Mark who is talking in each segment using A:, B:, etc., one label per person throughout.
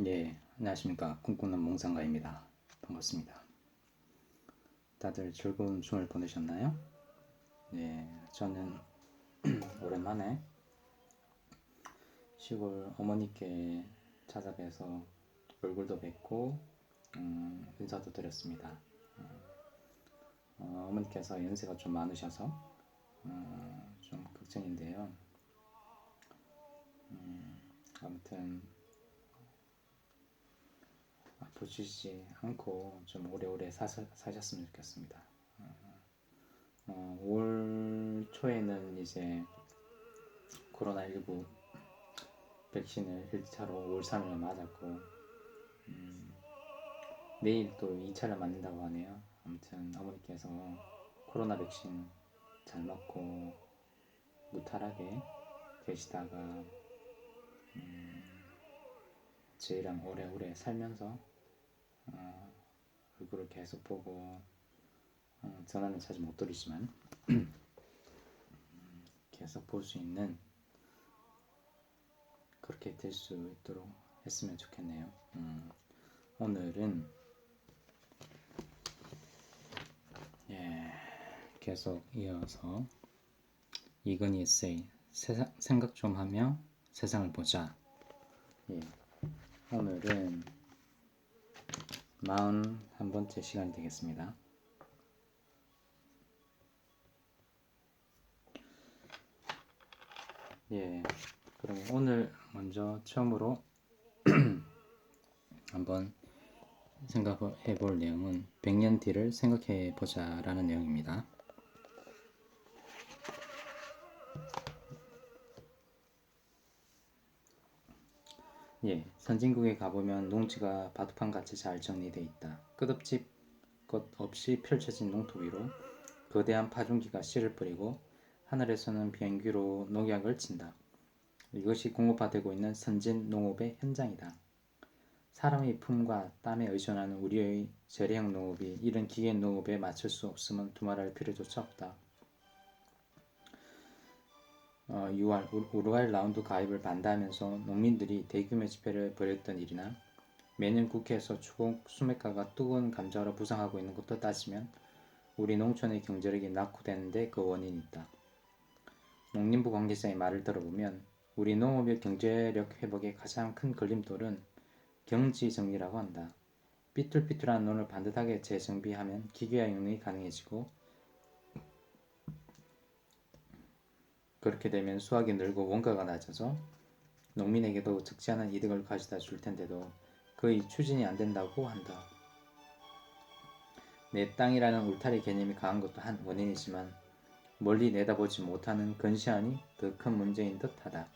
A: 예, 안녕하십니까. 꿈꾸는 몽상가입니다. 반갑습니다. 다들 즐거운 주말 보내셨나요? 예, 저는 오랜만에 시골 어머니께 찾아뵈서 얼굴도 뵙고 인사도 드렸습니다. 어머니께서 연세가 좀 많으셔서 좀 걱정인데요. 아무튼 아프시지 않고 좀 오래오래 사셨으면 좋겠습니다. 5월 초에는 이제 코로나19 백신을 1차로 5월 3일에 맞았고 내일 또 2차를 맞는다고 하네요. 아무튼 어머니께서 코로나 백신 잘 맞고 무탈하게 계시다가 저희랑 오래오래 살면서 얼굴을 계속 보고 전화는 자주 못 드리지만 계속 볼 수 있는 그렇게 될 수 있도록 했으면 좋겠네요. 오늘은 계속 이어서 이건희 에세이 생각 좀 하며 세상을 보자. 오늘은 41번째 시간이 되겠습니다. 그럼 오늘 먼저 처음으로 한번 생각해 볼 내용은 100년 뒤를 생각해 보자 라는 내용입니다. 선진국에 가보면 농지가 바둑판같이 잘 정리되어 있다. 끝없이 것 없이 펼쳐진 농토 위로 거대한 파종기가 씨를 뿌리고 하늘에서는 비행기로 농약을 친다. 이것이 공업화되고 있는 선진 농업의 현장이다. 사람의 품과 땀에 의존하는 우리의 재래형 농업이 이런 기계 농업에 맞출 수 없으면 두말할 필요조차 없다. 6월 우루과이 라운드 가입을 반대하면서 농민들이 대규모 집회를 벌였던 일이나 매년 국회에서 추곡 수맥가가 뜨거운 감자로 부상하고 있는 것도 따지면 우리 농촌의 경제력이 낙후되는데 그 원인이 있다. 농림부 관계자의 말을 들어보면 우리 농업의 경제력 회복의 가장 큰 걸림돌은 경지정리라고 한다. 삐뚤삐뚤한 논을 반듯하게 재정비하면 기계화 영농이 가능해지고 그렇게 되면 수확이 늘고 원가가 낮아져 농민에게도 적지 않은 이득을 가져다 줄 텐데도 거의 추진이 안 된다고 한다. 내 땅이라는 울타리 개념이 강한 것도 한 원인이지만 멀리 내다보지 못하는 근시안이 더 큰 문제인 듯하다.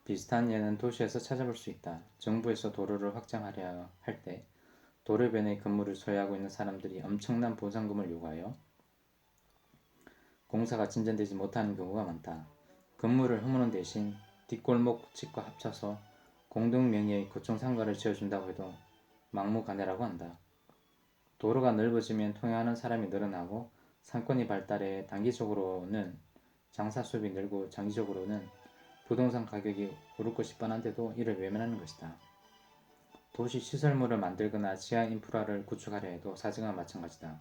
A: 비슷한 예는 도시에서 찾아볼 수 있다. 정부에서 도로를 확장하려 할 때 도로변에 건물을 소유하고 있는 사람들이 엄청난 보상금을 요구하여 공사가 진전되지 못하는 경우가 많다. 건물을 허무는 대신 뒷골목 집과 합쳐서 공동 명의의 고층상가를 지어준다고 해도 막무가내라고 한다. 도로가 넓어지면 통행하는 사람이 늘어나고 상권이 발달해 단기적으로는 장사 수입이 늘고 장기적으로는 부동산 가격이 오를 것이 뻔한데도 이를 외면하는 것이다. 도시 시설물을 만들거나 지하 인프라를 구축하려 해도 사정은 마찬가지다.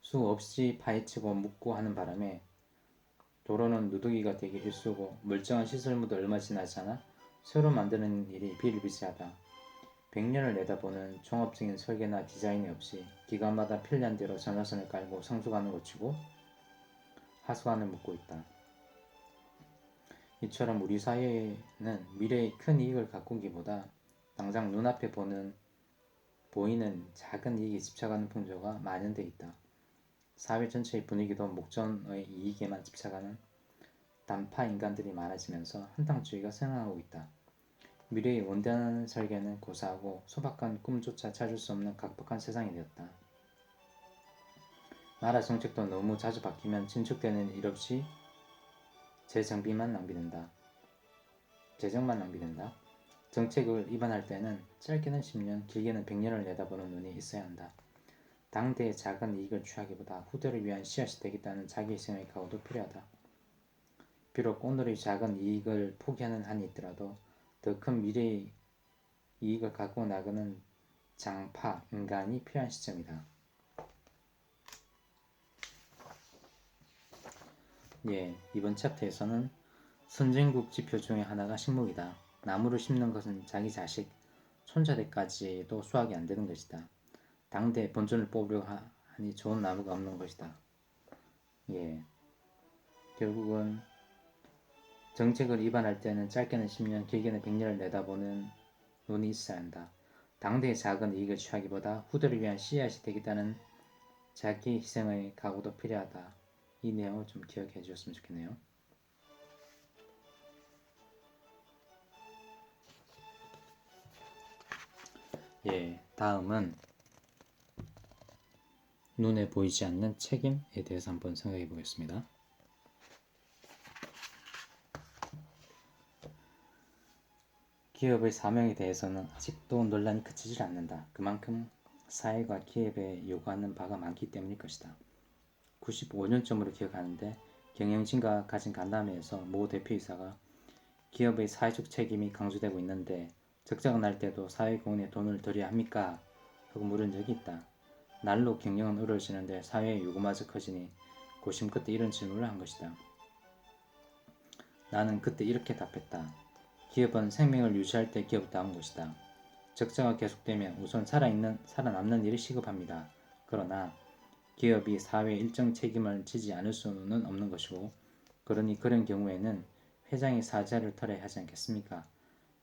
A: 수없이 파헤치고 묻고 하는 바람에 도로는 누더기가 되기 일쑤고 멀쩡한 시설물도 얼마 지나지 않아 새로 만드는 일이 비일비재하다. 100년을 내다보는 종합적인 설계나 디자인이 없이 기관마다 편리한 대로 전화선을 깔고 성수관을 고치고 하수관을 묻고 있다. 이처럼 우리 사회는 미래의 큰 이익을 가꾸기보다 당장 눈앞에 보이는 작은 이익에 집착하는 풍조가 만연돼 있다. 사회 전체의 분위기도 목전의 이익에만 집착하는 단파 인간들이 많아지면서 한탕주의가 성행하고 있다. 미래의 원대한 설계는 고사하고 소박한 꿈조차 찾을 수 없는 각박한 세상이 되었다. 나라 정책도 너무 자주 바뀌면 진척되는 일 없이 재정만 낭비된다. 정책을 입안할 때는 짧게는 10년, 길게는 100년을 내다보는 눈이 있어야 한다. 당대의 작은 이익을 취하기보다 후대를 위한 씨앗이 되겠다는 자기 희생의 각오도 필요하다. 비록 오늘의 작은 이익을 포기하는 한이 있더라도 더 큰 미래의 이익을 갖고 나가는 장파, 인간이 필요한 시점이다. 이번 챕터에서는 선진국 지표 중에 하나가 식목이다. 나무를 심는 것은 자기 자식, 손자들까지도 수확이 안 되는 것이다. 당대의 본전을 뽑으려 하니 좋은 나무가 없는 것이다. 결국은 정책을 위반할 때는 짧게는 10년, 길게는 100년을 내다보는 눈이 있어야 한다. 당대의 작은 이익을 취하기보다 후대를 위한 씨앗이 되겠다는 자기 희생의 각오도 필요하다. 이 내용을 좀 기억해 주셨으면 좋겠네요. 다음은 눈에 보이지 않는 책임에 대해서 한번 생각해 보겠습니다. 기업의 사명에 대해서는 아직도 논란이 그치질 않는다. 그만큼 사회가 기업에 요구하는 바가 많기 때문일 것이다. 95년쯤으로 기억하는데 경영진과 가진 간담회에서 모 대표이사가 기업의 사회적 책임이 강조되고 있는데 적자가 날 때도 사회공헌에 돈을 들여야 합니까? 하고 물은 적이 있다. 날로 경영은 어려워지는데 사회의 요구마저 커지니 고심 끝에 이런 질문을 한 것이다. 나는 그때 이렇게 답했다. 기업은 생명을 유지할 때 기업다운 것이다. 적자가 계속되면 우선 살아남는 일이 시급합니다. 그러나 기업이 사회에 일정 책임을 지지 않을 수는 없는 것이고, 그러니 그런 경우에는 회장이 사죄를 털어야 하지 않겠습니까?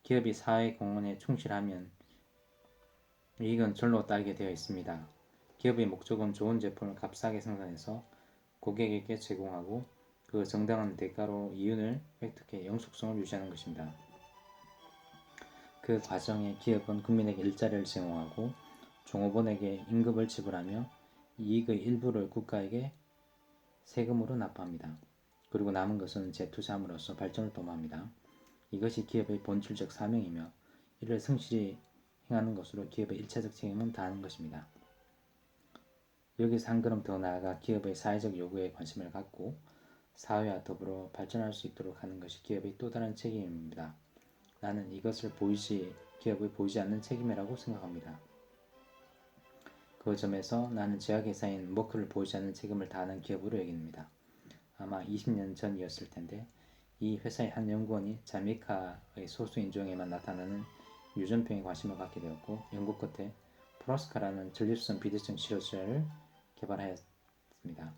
A: 기업이 사회 공헌에 충실하면 이익은 절로 따르게 되어 있습니다. 기업의 목적은 좋은 제품을 값싸게 생산해서 고객에게 제공하고 그 정당한 대가로 이윤을 획득해 영속성을 유지하는 것입니다. 그 과정에 기업은 국민에게 일자리를 제공하고 종업원에게 임금을 지불하며 이익의 일부를 국가에게 세금으로 납부합니다. 그리고 남은 것은 재투자함으로써 발전을 도모합니다. 이것이 기업의 본질적 사명이며 이를 성실히 행하는 것으로 기업의 일차적 책임은 다하는 것입니다. 여기서 한 걸음 더 나아가 기업의 사회적 요구에 관심을 갖고 사회와 더불어 발전할 수 있도록 하는 것이 기업의 또 다른 책임입니다. 나는 이것을 기업의 보이지 않는 책임이라고 생각합니다. 그 점에서 나는 제약회사인 머크를 보이지 않는 책임을 다하는 기업으로 여깁니다. 아마 20년 전이었을 텐데 이 회사의 한 연구원이 자메이카의 소수 인종에만 나타나는 유전병에 관심을 갖게 되었고 연구 끝에 프로스카라는 전립선 비대증 치료제를 개발하였습니다.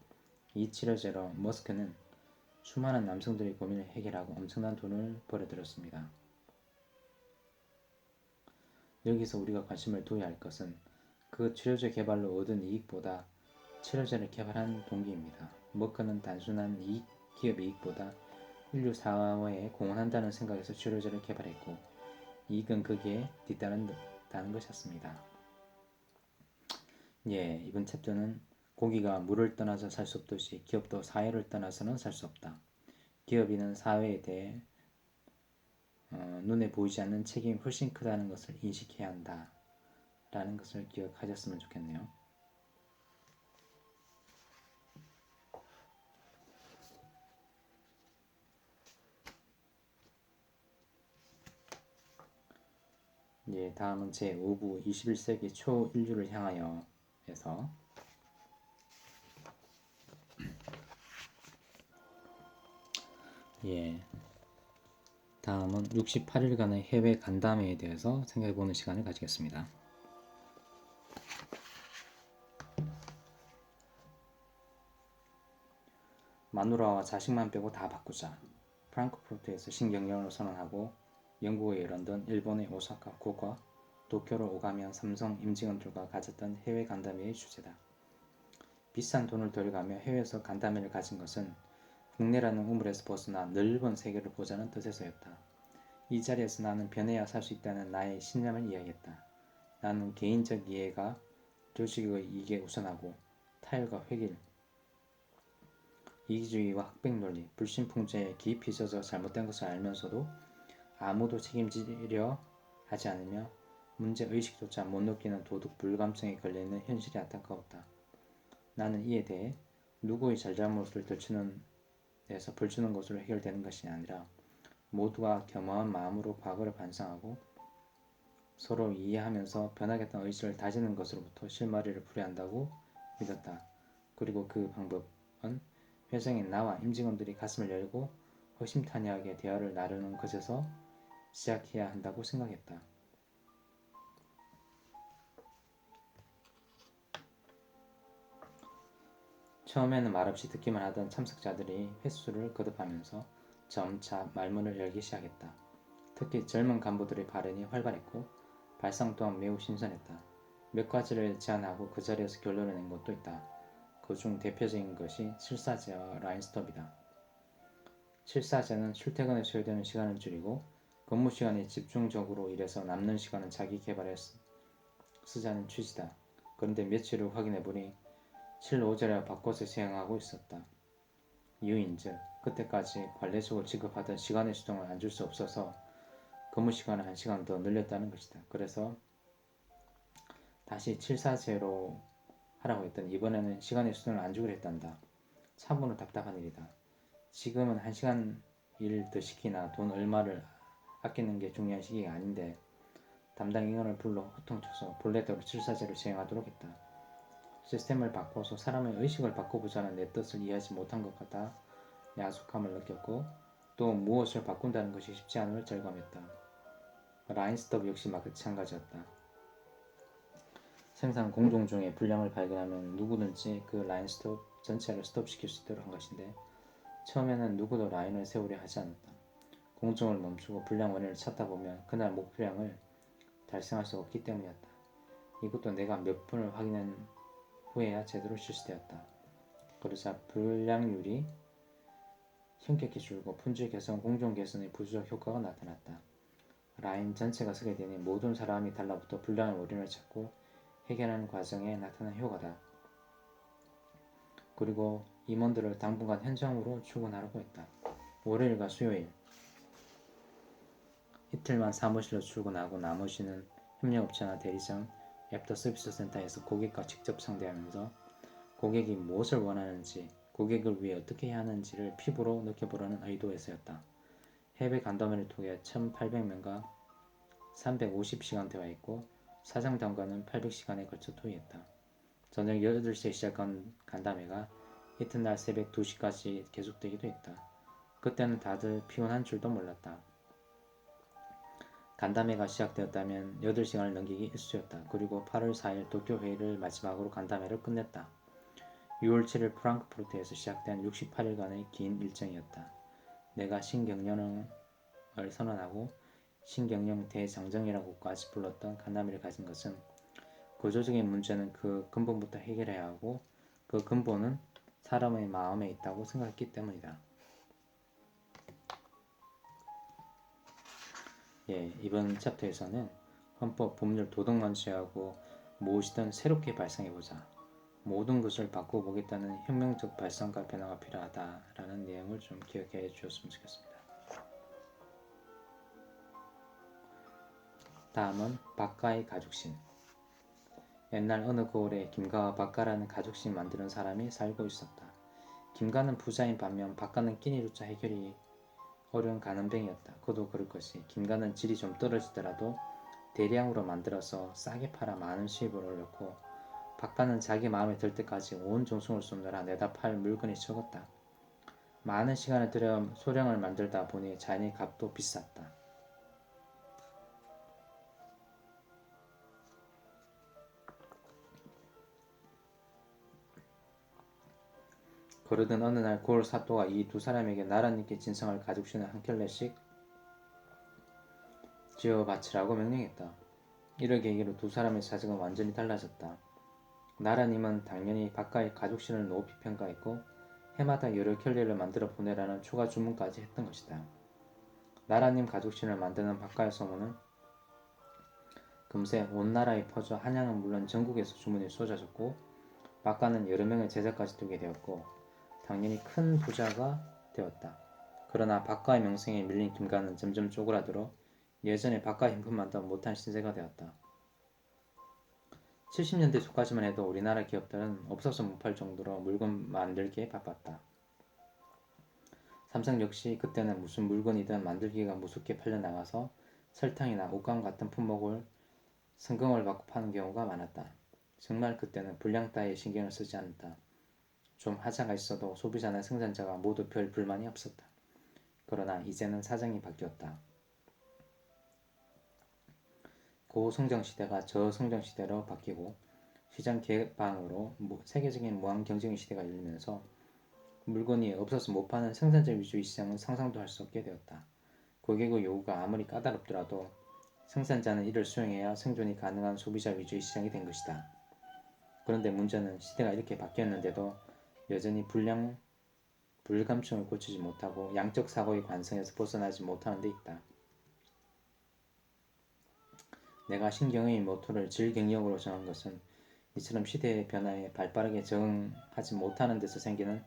A: 이 치료제로 머스크는 수많은 남성들의 고민을 해결하고 엄청난 돈을 벌어들였습니다. 여기서 우리가 관심을 둬야 할 것은 그 치료제 개발로 얻은 이익보다 치료제를 개발한 동기입니다. 머크는 단순한 기업의 이익보다 인류 사회에 공헌한다는 생각에서 치료제를 개발했고 이익은 거기에 뒤따른다는 것이었습니다. 이번 챕터는 고기가 물을 떠나서 살 수 없듯이 기업도 사회를 떠나서는 살 수 없다. 기업인은 사회에 대해 눈에 보이지 않는 책임이 훨씬 크다는 것을 인식해야 한다. 라는 것을 기억하셨으면 좋겠네요. 다음은 제5부 21세기 초 인류를 향하여 에서 다음은 68일간의 해외 간담회에 대해서 생각해보는 시간을 가지겠습니다. 마누라와 자식만 빼고 다 바꾸자. 프랑크푸르트에서 신경영을 선언하고 영국의 런던, 일본의 오사카, 고과, 도쿄를 오가며 삼성, 임직원들과 가졌던 해외 간담회의 주제다. 비싼 돈을 들여가며 해외에서 간담회를 가진 것은 국내라는 우물에서 벗어나 넓은 세계를 보자는 뜻에서였다. 이 자리에서 나는 변해야 살 수 있다는 나의 신념을 이야기했다. 나는 개인적 이해가 조직의 이익에 우선하고 타협과 획일, 이기주의와 흑백 논리, 불신풍제에 깊이 젖어 잘못된 것을 알면서도 아무도 책임지려 하지 않으며 문제의식조차 못 느끼는 도덕 불감증에 걸려있는 현실이 안타까웠다. 나는 이에 대해 누구의 잘잘못을 들추는데서 불추는 것으로 해결되는 것이 아니라 모두가 겸허한 마음으로 과거를 반성하고 서로 이해하면서 변하겠다는 의지를 다지는 것으로부터 실마리를 풀어야 한다고 믿었다. 그리고 그 방법은 회장인 나와 임직원들이 가슴을 열고 허심탄회하게 대화를 나누는 것에서 시작해야 한다고 생각했다. 처음에는 말없이 듣기만 하던 참석자들이 횟수를 거듭하면서 점차 말문을 열기 시작했다. 특히 젊은 간부들의 발언이 활발했고 발상 또한 매우 신선했다. 몇 가지를 제안하고 그 자리에서 결론을 낸 것도 있다. 그 중 대표적인 것이 칠사제와 라인스톱이다. 칠사제는 출퇴근에 소요되는 시간을 줄이고 근무 시간에 집중적으로 일해서 남는 시간은 자기 개발에 쓰자는 취지다. 그런데 며칠 후 확인해보니 7, 5제를 바꿔서 시행하고 있었다. 이유인즉 그때까지 관례적으로 지급하던 시간의 수당을 안 줄 수 없어서 근무 시간을 1시간 더 늘렸다는 것이다. 그래서 다시 7, 4제로 하라고 했더니 이번에는 시간의 수당을 안 주기로 했단다. 참으로 답답한 일이다. 지금은 1시간 일 더 시키나 돈 얼마를 아끼는 게 중요한 시기가 아닌데 담당 인원을 불러 호통쳐서 본래대로 7, 4제로 시행하도록 했다. 시스템을 바꿔서 사람의 의식을 바꿔보자는 내 뜻을 이해하지 못한 것 같아 야속함을 느꼈고 또 무엇을 바꾼다는 것이 쉽지 않음을 절감했다. 라인스톱 역시 마찬가지였다. 생산 공정 중에 불량을 발견하면 누구든지 그 라인스톱 전체를 스톱시킬 수 있도록 한 것인데 처음에는 누구도 라인을 세우려 하지 않았다. 공정을 멈추고 불량 원인을 찾다 보면 그날 목표량을 달성할 수 없기 때문이었다. 이것도 내가 몇 번을 확인한 후에야 제대로 실시되었다. 그러자 불량률이 현격히 줄고 품질 개선, 공정 개선의 부수적 효과가 나타났다. 라인 전체가 서게 되니 모든 사람이 달라붙어 불량의 원인을 찾고 해결하는 과정에 나타난 효과다. 그리고 임원들을 당분간 현장으로 출근하라고 했다. 월요일과 수요일 이틀만 사무실로 출근하고 나머지는 협력업체나 대리점, 애프터 서비스 센터에서 고객과 직접 상대하면서 고객이 무엇을 원하는지, 고객을 위해 어떻게 해야 하는지를 피부로 느껴보려는 의도에서였다. 해외 간담회를 통해 1800명과 350시간 대화했고 사장단과는 800시간에 걸쳐 토의했다. 저녁 8시에 시작한 간담회가 이튿날 새벽 2시까지 계속되기도 했다. 그때는 다들 피곤한 줄도 몰랐다. 간담회가 시작되었다면 8시간을 넘기기 일쑤였다. 그리고 8월 4일 도쿄 회의를 마지막으로 간담회를 끝냈다. 6월 7일 프랑크푸르트에서 시작된 68일간의 긴 일정이었다. 내가 신경영을 선언하고 신경영 대장정이라고까지 불렀던 간담회를 가진 것은 구조적인 문제는 그 근본부터 해결해야 하고 그 근본은 사람의 마음에 있다고 생각했기 때문이다. 이번 챕터에서는 헌법, 법률, 도덕만 취하고 무엇이든 새롭게 발상해보자. 모든 것을 바꿔보겠다는 혁명적 발상과 변화가 필요하다라는 내용을 좀 기억해 주셨으면 좋겠습니다. 다음은 박가의 가죽신. 옛날 어느 고을에 김가와 박가라는 가죽신 만드는 사람이 살고 있었다. 김가는 부자인 반면 박가는 끼니조차 해결이 어려운 가난뱅이였다. 그도 그럴 것이 김가는 질이 좀 떨어지더라도 대량으로 만들어서 싸게 팔아 많은 수입을 올렸고 박가는 자기 마음에 들 때까지 온 정성을 쏟느라 내다 팔 물건이 적었다. 많은 시간을 들여 소량을 만들다 보니 자연히 값도 비쌌다. 그러던 어느 날 고을 사또가 이 두 사람에게 나라님께 진성할 가죽신을 한 켤레씩 지어 바치라고 명령했다. 이를 계기로 두 사람의 사정은 완전히 달라졌다. 나라님은 당연히 박가의 가죽신을 높이 평가했고 해마다 여러 켤레를 만들어 보내라는 추가 주문까지 했던 것이다. 나라님 가죽신을 만드는 박가의 소문은 금세 온 나라에 퍼져 한양은 물론 전국에서 주문이 쏟아졌고 박가는 여러 명의 제자까지 두게 되었고 당연히 큰 부자가 되었다. 그러나 박가의 명성에 밀린 김가는 점점 쪼그라들어 예전에 박가 형편만도 못한 신세가 되었다. 70년대 초까지만 해도 우리나라 기업들은 없어서 못 팔 정도로 물건 만들기에 바빴다. 삼성 역시 그때는 무슨 물건이든 만들기가 무섭게 팔려나가서 설탕이나 옷감 같은 품목을 성금을 받고 파는 경우가 많았다. 정말 그때는 불량 따위에 신경을 쓰지 않았다. 좀 하자가 있어도 소비자나 생산자가 모두 별 불만이 없었다. 그러나 이제는 사정이 바뀌었다. 고성장 시대가 저성장 시대로 바뀌고 시장 개방으로 세계적인 무한 경쟁의 시대가 열리면서 물건이 없어서 못 파는 생산자 위주의 시장은 상상도 할 수 없게 되었다. 고객의 요구가 아무리 까다롭더라도 생산자는 이를 수용해야 생존이 가능한 소비자 위주의 시장이 된 것이다. 그런데 문제는 시대가 이렇게 바뀌었는데도 여전히 불감증을 고치지 못하고 양적 사고의 관성에서 벗어나지 못하는 데 있다. 내가 신경의 모토를 질경력으로 정한 것은 이처럼 시대의 변화에 발빠르게 적응하지 못하는 데서 생기는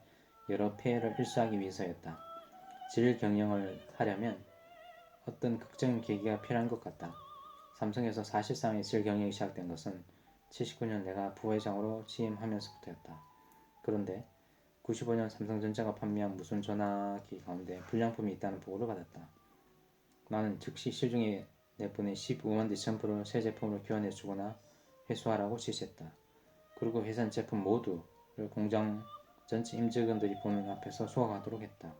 A: 여러 폐해를 일소하기 위해서였다. 질경영을 하려면 어떤 극적인 계기가 필요한 것 같다. 삼성에서 사실상의 질경영이 시작된 것은 79년 내가 부회장으로 취임하면서부터였다. 그런데 95년 삼성전자가 판매한 무선 전화기 가운데 불량품이 있다는 보고를 받았다. 나는 즉시 시중에 내보낸 15만 대 전부를 새 제품으로 교환해주거나 회수하라고 지시했다. 그리고 회사는 제품 모두를 공장 전체 임직원들이 보는 앞에서 수확하도록 했다.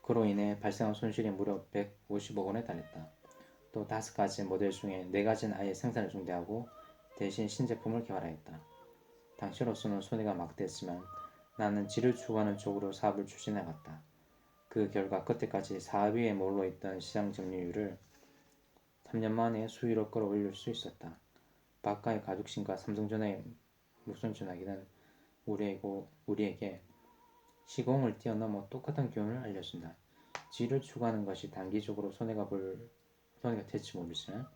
A: 그로 인해 발생한 손실이 무려 150억 원에 달했다. 또 5가지 모델 중에 4가지는 아예 생산을 중단하고 대신 신제품을 개발하였다. 당시로서는 손해가 막대했지만 나는 질을 추구하는 쪽으로 사업을 추진해갔다. 그 결과 그때까지 4위에 몰려있던 시장 점유율을 3년 만에 수위로 끌어올릴 수 있었다. 바카의 가죽신과 삼성전자의 무선전화기는 우리에게 시공을 뛰어넘어 똑같은 교훈을 알려준다. 질을 추구하는 것이 단기적으로 손해가 될지 모르지만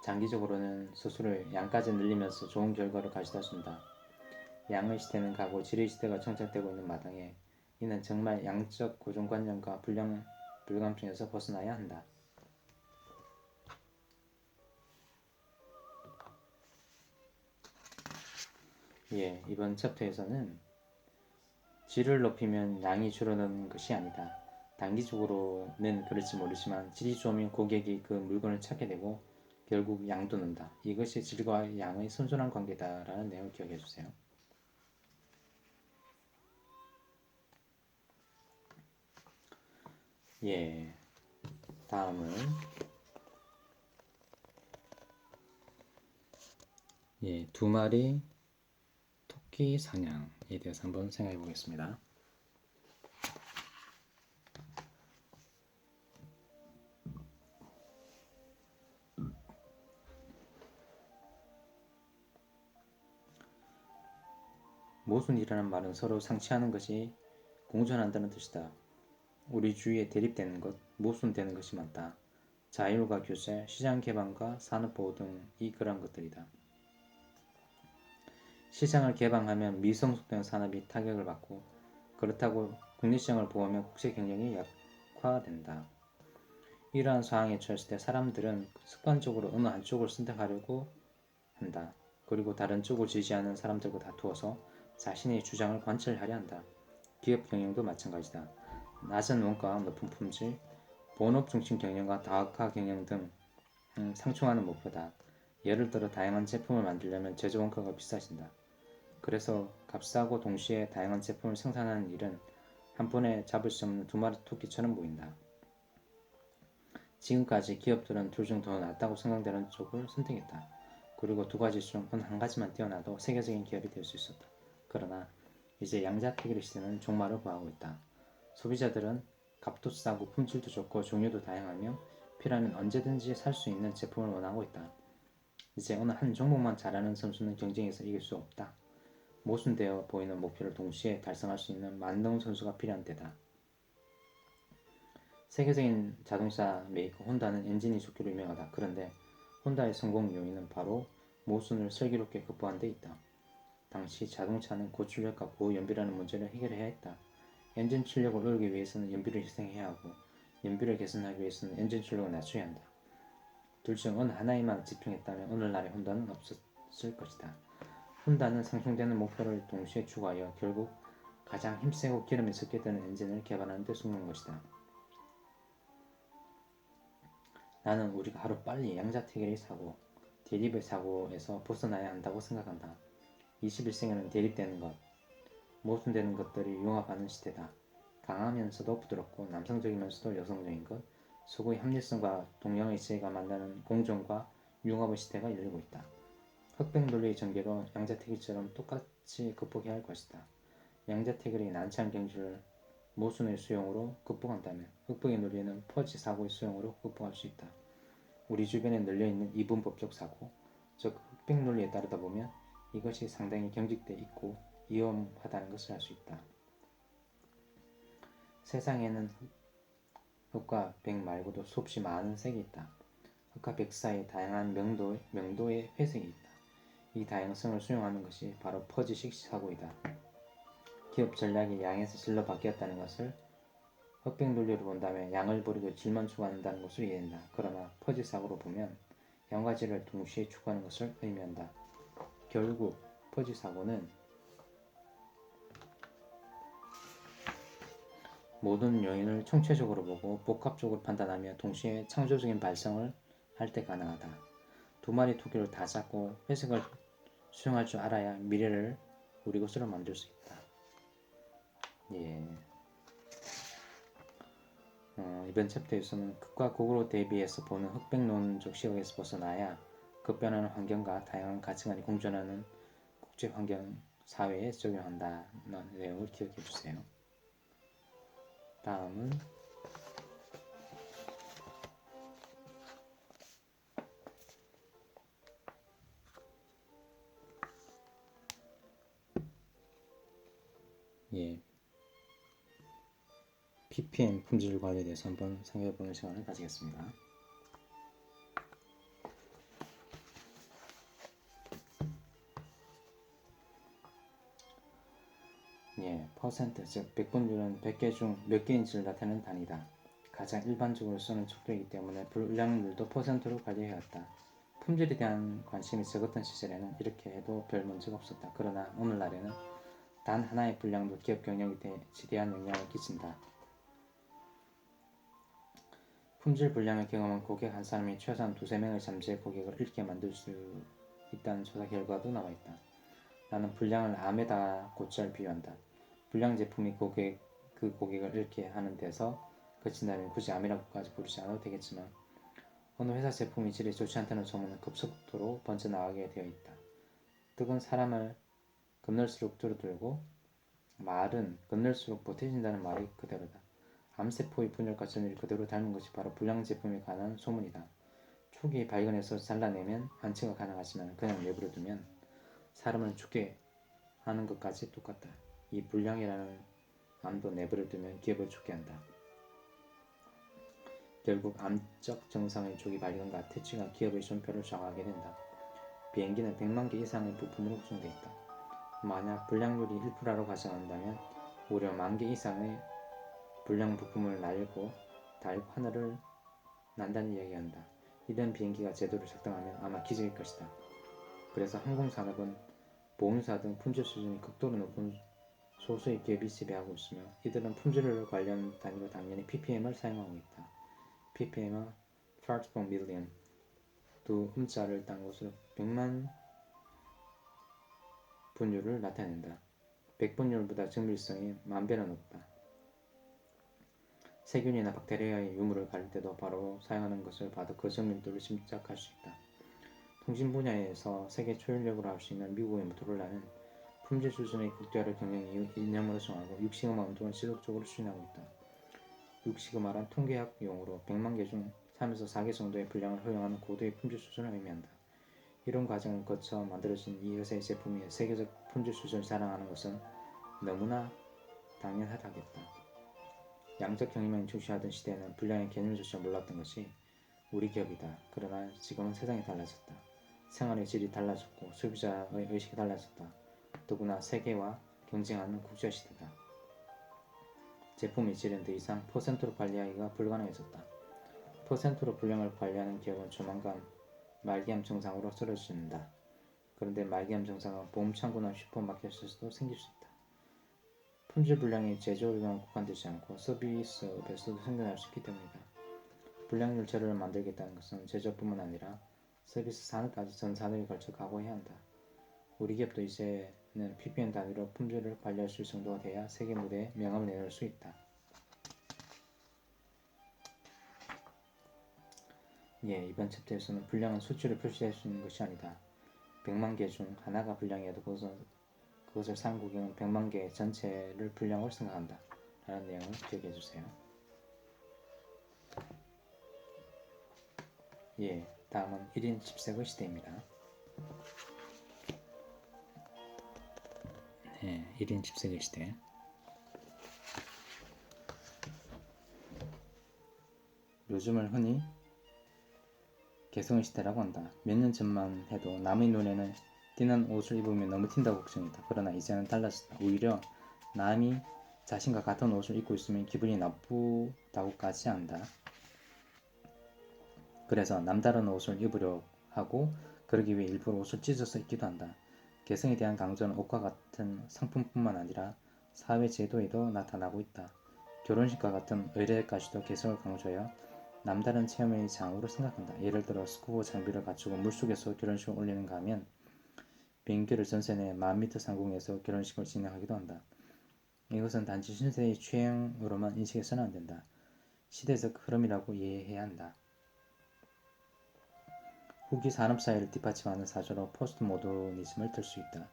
A: 장기적으로는 스스로의 양까지 늘리면서 좋은 결과를 가져다 준다. 양의 시대는 가고 질의 시대가 정착되고 있는 마당에 이는 정말 양적 고정관념과 불감증에서 벗어나야 한다. 이번 챕터에서는 질을 높이면 양이 줄어드는 것이 아니다. 단기적으로는 그럴지 모르지만 질이 좋으면 고객이 그 물건을 찾게 되고 결국 양도 는다. 이것이 질과 양의 선순환 관계다라는 내용을 기억해 주세요. 다음은 두 마리 토끼 사냥에 대해서 한번 생각해 보겠습니다. 모순이라는 말은 서로 상치하는 것이 공존한다는 뜻이다. 우리 주위에 대립되는 것, 모순되는 것이 많다. 자율과 규제, 시장 개방과 산업보호 등이 그러한 것들이다. 시장을 개방하면 미성숙된 산업이 타격을 받고 그렇다고 국내시장을 보호하면 국제 경쟁이 약화된다. 이러한 상황에 처했을 때 사람들은 습관적으로 어느 한쪽을 선택하려고 한다. 그리고 다른 쪽을 지지하는 사람들과 다투어서 자신의 주장을 관철하려 한다. 기업 경영도 마찬가지다. 낮은 원가, 높은 품질, 본업 중심 경영과 다각화 경영 등 상충하는 목표다. 예를 들어 다양한 제품을 만들려면 제조 원가가 비싸진다. 그래서 값싸고 동시에 다양한 제품을 생산하는 일은 한 번에 잡을 수 없는 두 마리 토끼처럼 보인다. 지금까지 기업들은 둘 중 더 낫다고 생각되는 쪽을 선택했다. 그리고 두 가지 중 어느 한 가지만 뛰어나도 세계적인 기업이 될 수 있었다. 그러나 이제 양자택일의 시대는 종말을 구하고 있다. 소비자들은 값도 싸고 품질도 좋고 종류도 다양하며 필요하면 언제든지 살 수 있는 제품을 원하고 있다. 이제 어느 한 종목만 잘하는 선수는 경쟁에서 이길 수 없다. 모순되어 보이는 목표를 동시에 달성할 수 있는 만능 선수가 필요한 때다. 세계적인 자동차 메이커 혼다는 엔진이 좋기로 유명하다. 그런데 혼다의 성공 요인은 바로 모순을 슬기롭게 극복한 데 있다. 당시 자동차는 고출력과 고연비라는 문제를 해결해야 했다. 엔진 출력을 올리기 위해서는 연비를 희생해야 하고 연비를 개선하기 위해서는 엔진 출력을 낮춰야 한다. 둘 중 어느 하나에만 집중했다면 오늘날의 혼다는 없었을 것이다. 혼다는 상충되는 목표를 동시에 추구하여 결국 가장 힘세고 기름이 적게 드는 엔진을 개발하는 데 숨는 것이다. 나는 우리가 하루 빨리 양자택일의 사고, 대립의 사고에서 벗어나야 한다고 생각한다. 21세기는 대립되는 것, 모순되는 것들이 융합하는 시대다. 강하면서도 부드럽고 남성적이면서도 여성적인 것, 소구의 합리성과 동양의 지혜가 만나는 공존과 융합의 시대가 열리고 있다. 흑백 논리의 전개도 양자택일처럼 똑같이 극복해야 할 것이다. 양자택일의 난처한 경지를 모순의 수용으로 극복한다면 흑백의 논리는 퍼지 사고의 수용으로 극복할 수 있다. 우리 주변에 널려있는 이분법적 사고, 즉 흑백 논리에 따르다 보면 이것이 상당히 경직돼 있고 위험하다는 것을 알 수 있다. 세상에는 흑과 백 말고도 수없이 많은 색이 있다. 흑과 백 사이에 다양한 명도의 회색이 있다. 이 다양성을 수용하는 것이 바로 퍼지식 사고이다. 기업 전략이 양에서 질로 바뀌었다는 것을 흑백 논리로 본다면 양을 버리고 질만 추구한다는 것을 이해한다. 그러나 퍼지 사고로 보면 양과 질을 동시에 추구하는 것을 의미한다. 결국 퍼지 사고는 모든 요인을 총체적으로 보고 복합적으로 판단하며 동시에 창조적인 발성을 할 때 가능하다. 두 마리 토끼를 다 잡고 회색을 수용할 줄 알아야 미래를 우리 것으로 만들 수 있다. 예. 이번 챕터에서는 극과 극으로 대비해서 보는 흑백론적 시각에서 벗어나야 급변하는 환경과 다양한 가치관이 공존하는 국제환경 사회에 적용한다는 내용을 기억해 주세요. 다음은 PPM 품질 관리에 대해서 한번 생각해보는 시간을 가지겠습니다. 퍼센트, 즉 백분율은 100개 중 몇 개인지를 나타내는 단위다. 가장 일반적으로 쓰는 척도이기 때문에 불량률도 퍼센트로 관리해야 했다. 품질에 대한 관심이 적었던 시절에는 이렇게 해도 별 문제가 없었다. 그러나 오늘날에는 단 하나의 불량도 기업 경영에 지대한 영향을 끼친다. 품질 불량을 경험한 고객 한 사람이 최소한 2~3명의 잠재 고객을 잃게 만들 수 있다는 조사 결과도 나와있다. 나는 불량을 암에다 고치를 비유한다. 불량 제품이 그 고객을 잃게 하는 데서 그친다면 굳이 암이라고까지 부르지 않아도 되겠지만 어느 회사 제품이 질이 좋지 않다는 소문은 급속도로 번져나가게 되어 있다. 떡은 사람을 건널수록 줄어들고 말은 건널수록 보태진다는 말이 그대로다. 암세포의 분열과 전율이 그대로 닮은 것이 바로 불량 제품에 관한 소문이다. 초기에 발견해서 잘라내면 완치가 가능하지만 그냥 내버려두면 사람을 죽게 하는 것까지 똑같다. 이 불량이라는 암도 내버려두면 기업을 죽게 한다. 결국 암적 증상의 조기 발견과 퇴치가 기업의 존폐를 좌우하게 된다. 비행기는 100만 개 이상의 부품으로 구성되어 있다. 만약 불량률이 1%로 가정한다면 무려 10,000개 이상의 불량 부품을 달고 하늘을 난다는 이야기한다. 이런 비행기가 제대로 작동하면 아마 기적일 것이다. 그래서 항공산업은 보험사 등 품질 수준이 극도로 높은 소수의 기업이 지배하고 있으며 이들은 품질을 관련 단위로 당연히 ppm을 사용하고 있다. ppm은 parts per million, 두 음자를 딴 것으로 100만 분율을 나타낸다. 100분율보다 정밀성이 10,000배나 높다. 세균이나 박테리아의 유무를 가릴 때도 바로 사용하는 것을 봐도 그 정밀도를 짐작할 수 있다. 통신 분야에서 세계 초연력으로 할 수 있는 미국의 모토로라는 품질 수준의 극대화를 경영 이후 2년으로 정하고 6시그마 운동을 지속적으로 추진하고 있다. 6시그마란 통계학 용어로 100만 개 중 3에서 4개 정도의 분량을 허용하는 고도의 품질 수준을 의미한다. 이런 과정을 거쳐 만들어진 이 회사의 제품이 세계적 품질 수준을 자랑하는 것은 너무나 당연하다겠다. 양적 경영만 중시하던 시대에는 분량의 개념조차 몰랐던 것이 우리 기업이다. 그러나 지금은 세상이 달라졌다. 생활의 질이 달라졌고 소비자의 의식이 달라졌다. 더구나 세계와 경쟁하는 국제시대다. 제품의 질은 더 이상 퍼센트로 관리하기가 불가능해졌다. 퍼센트로 분량을 관리하는 기업은 조만간 말기암 증상으로 쓰러진다. 그런데 말기암 증상은 보험 창구나 슈퍼마켓에서도 생길 수 있다. 품질 불량이 제조업에만 국한되지 않고 서비스업에서도 생겨날 수 있기 때문이다. 불량률 제로를 만들겠다는 것은 제조업뿐만 아니라 서비스 산업까지 전 산업에 걸쳐 각오해야 한다. 우리 기업도 이제는 ppm 단위로 품질을 관리할 수 있을 정도가 돼야 세계 무대에 명함을 내놓을 수 있다. 이번 챕터에서는 불량은 수치로 표시할 수 있는 것이 아니다. 100만 개 중 하나가 불량이어도 그것을 사는 고객은 100만 개 전체를 불량으로 생각한다. 라는 내용을 기억해 주세요. 다음은 1인 10세의 시대입니다. 1인 10세의 시대. 요즘을 흔히 개성의 시대라고 한다. 몇 년 전만 해도 남의 눈에는 띄는 옷을 입으면 너무 튄다고 걱정했다. 그러나 이제는 달라졌다. 오히려 남이 자신과 같은 옷을 입고 있으면 기분이 나쁘다고까지 한다. 그래서 남다른 옷을 입으려 하고 그러기 위해 일부러 옷을 찢어서 입기도 한다. 개성에 대한 강조는 옷과 같은 상품뿐만 아니라 사회 제도에도 나타나고 있다. 결혼식과 같은 의례까지도 개성을 강조하여 남다른 체험의 장으로 생각한다. 예를 들어 스쿠버 장비를 갖추고 물속에서 결혼식을 올리는가 하면 비행기를 전세 내 10,000m 상공에서 결혼식을 진행하기도 한다. 이것은 단지 신세의 취향으로만 인식해서는 안 된다. 시대적 흐름이라고 이해해야 한다. 후기 산업사회를 뒷받침하는 사조로 포스트 모더니즘을 들 수 있다.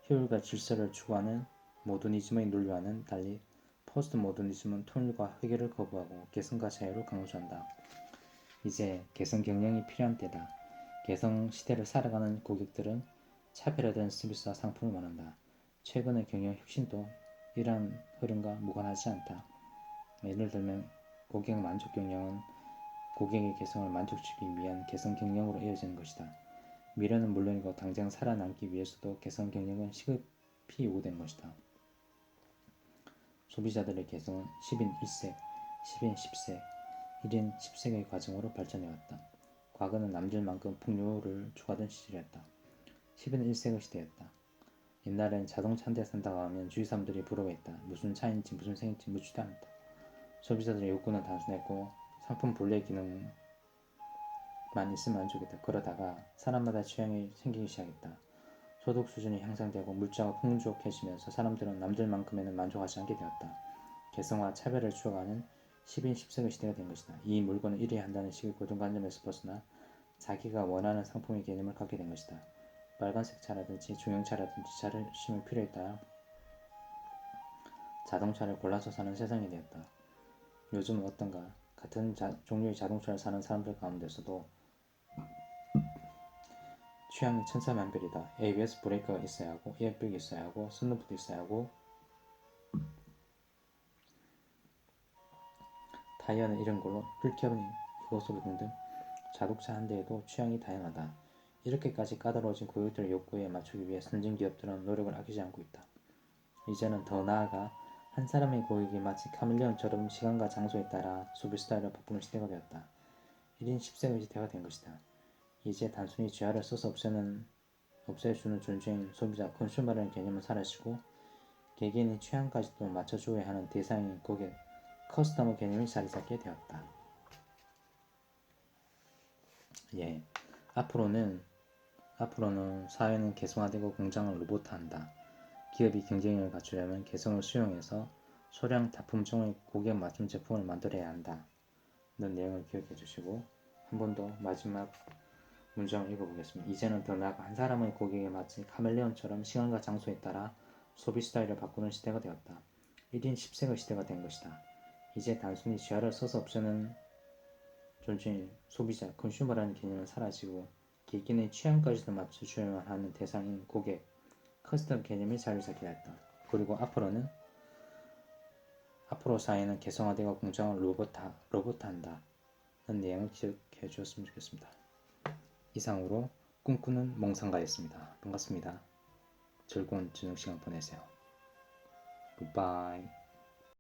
A: 효율과 질서를 추구하는 모더니즘의 논리와는 달리 포스트 모더니즘은 통일과 회개를 거부하고 개성과 자유를 강조한다. 이제 개성 경영이 필요한 때다. 개성 시대를 살아가는 고객들은 차별화된 서비스와 상품을 원한다. 최근의 경영 혁신도 이러한 흐름과 무관하지 않다. 예를 들면 고객 만족 경영은 고객의 개성을 만족시키기 위한 개성 경영으로 이어지는 것이다. 미래는 물론이고 당장 살아남기 위해서도 개성 경영은 시급히 요구된 것이다. 소비자들의 개성은 10인 1세, 10인 10세, 1인 10세의 과정으로 발전해왔다. 과거는 남들만큼 풍요를 추구하던 시절이었다. 10인 1세의 시대였다. 옛날엔 자동차 한 대 산다고 하면 주위 사람들이 부러워했다. 무슨 차인지 무슨 색인지 묻지도 않았다. 소비자들의 욕구는 단순했고 상품 본래의 기능만 있으면 만족했다. 그러다가 사람마다 취향이 생기기 시작했다. 소득 수준이 향상되고 물자가 풍족해지면서 사람들은 남들만큼에는 만족하지 않게 되었다. 개성과 차별을 추구하는 10인 10세의 시대가 된 것이다. 이 물건을 1위 한다는 식의 고정관념에서 벗어나 자기가 원하는 상품의 개념을 갖게 된 것이다. 빨간색 차라든지 중형차라든지 자존심의 필요에 따라 자동차를 골라서 사는 세상이 되었다. 요즘은 어떤가? 같은 종류의 자동차를 사는 사람들 가운데서도 취향이 천차만별이다. ABS 브레이크가 있어야 하고 에어백이 있어야 하고 선루프도 있어야 하고 타이어는 이런 걸로 휠캡은 이것으로 등등 자동차 한 대에도 취향이 다양하다. 이렇게까지 까다로워진 고객들의 욕구에 맞추기 위해 선진 기업들은 노력을 아끼지 않고 있다. 이제는 더 나아가 한 사람의 고객이 마치 카멜레온처럼 시간과 장소에 따라 소비 스타일을 바꾸는 시대가 되었다. 1인 10세의 시대가 된 것이다. 이제 단순히 재화를 써서 없애주는 존재인 소비자 컨슈머라는 개념은 사라지고 개개인의 취향까지도 맞춰줘야 하는 대상인 고객 커스터머 개념이 자리 잡게 되었다. 앞으로는 사회는 개성화되고 공장은 로봇화한다. 기업이 경쟁력을 갖추려면 개성을 수용해서 소량 다품종의 고객 맞춤 제품을 만들어야 한다. 는 내용을 기억해 주시고 한 번 더 마지막 문장을 읽어보겠습니다. 이제는 더 나아가 한 사람의 고객에 마치 카멜레온처럼 시간과 장소에 따라 소비 스타일을 바꾸는 시대가 되었다. 1인 10세의 시대가 된 것이다. 이제 단순히 재화를 써서 없애는 존재인 소비자, 컨슈머라는 개념은 사라지고 개개인의 취향까지도 맞춰줘야만 하는 대상인 고객, 커스텀 개념이 자리를 잡게 했다. 그리고 앞으로 사회는 개성화되고 공장을 로봇화한다. 는 내용을 기억해 주었으면 좋겠습니다. 이상으로 꿈꾸는 몽상가였습니다. 반갑습니다. 즐거운 저녁 시간 보내세요. 굿바이.